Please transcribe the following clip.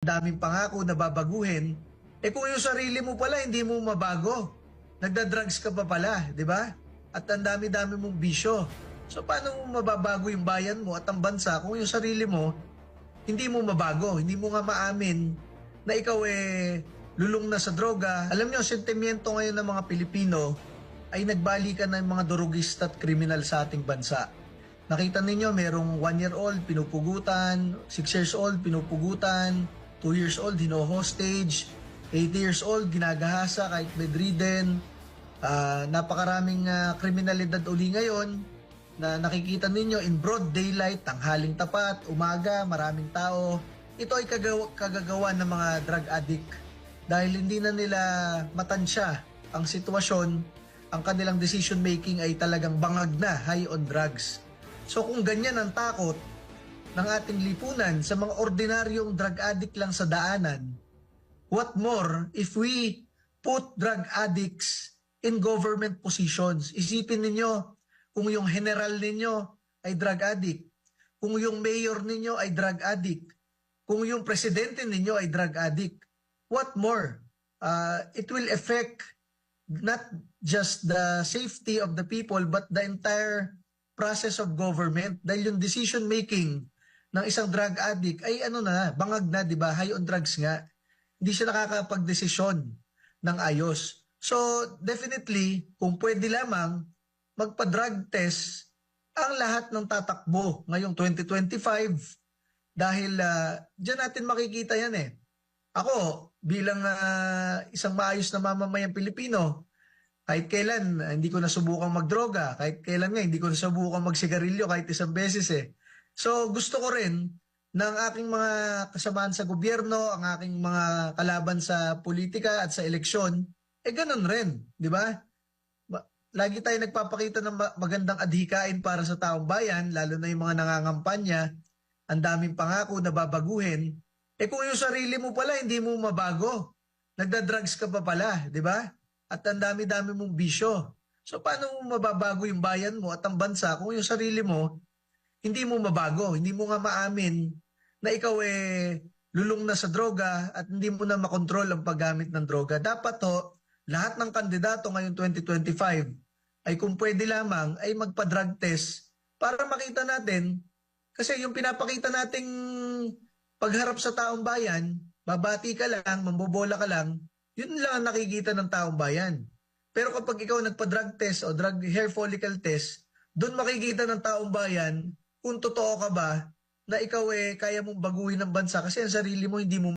daming pangako na babaguhin, kung yung sarili mo pala hindi mo mabago, nagda-drugs ka pa pala, di ba? At ang dami-dami mong bisyo. So paano mo mababago yung bayan mo at ang bansa kung yung sarili mo hindi mo mabago, hindi mo nga maamin na ikaw lulong na sa droga. Alam niyo, sentimiento ngayon ng mga Pilipino ay nagbalikan ng mga durugista at kriminal sa ating bansa. Nakita ninyo, merong 1-year-old pinupugutan, 6 years old pinupugutan, 2 years old hino-hostage, 8 years old ginagahasa kahit bedridden. Napakaraming kriminalidad uli ngayon na nakikita ninyo in broad daylight, tanghaling tapat, umaga, maraming tao. Ito ay kagagawa ng mga drug addict dahil hindi na nila matansya ang sitwasyon, ang kanilang decision making ay talagang bangag na, high on drugs. So kung ganyan ang takot ng ating lipunan sa mga ordinaryong drug addict lang sa daanan, what more if we put drug addicts in government positions? Isipin ninyo, kung yung general ninyo ay drug addict, kung yung mayor ninyo ay drug addict, kung yung presidente ninyo ay drug addict, what more? It will affect not just the safety of the people but the entire process of government dahil yung decision making ng isang drug addict ay bangag na, di ba? High on drugs nga. Hindi siya nakakapag-desisyon ng ayos. So definitely, kung pwede lamang magpa-drug test ang lahat ng tatakbo ngayong 2025 dahil dyan natin makikita yan Ako, bilang isang maayos na mamamayang Pilipino, kahit kailan hindi ko nasubukang magdroga, kahit kailan nga hindi ko nasubukang magsigarilyo kahit isang beses So gusto ko rin ng aking mga kasamahan sa gobyerno, ang aking mga kalaban sa politika at sa eleksyon, ganun rin, di ba? Lagi tayo nagpapakita ng magandang adhikain para sa taong bayan, lalo na yung mga nangangampanya, ang daming pangako na babaguhin. Kung yung sarili mo pala hindi mo mabago, nagda-drugs ka pa pala, di ba? At ang dami-dami mong bisyo. So paano mo mababago yung bayan mo at ang bansa kung yung sarili mo hindi mo mabago, hindi mo nga maamin na ikaw lulong na sa droga at hindi mo na makontrol ang paggamit ng droga. Dapat lahat ng kandidato ngayong 2025 ay kung pwede lamang ay magpa-drug test para makita natin, kasi yung pinapakita nating pagharap sa taong bayan, babati ka lang, mambobola ka lang, yun lang ang nakikita ng taong bayan. Pero kapag ikaw nagpa-drug test o drug hair follicle test, doon makikita ng taong bayan kung totoo ka ba na ikaw kaya mong baguhin ang bansa kasi ang sarili mo hindi mo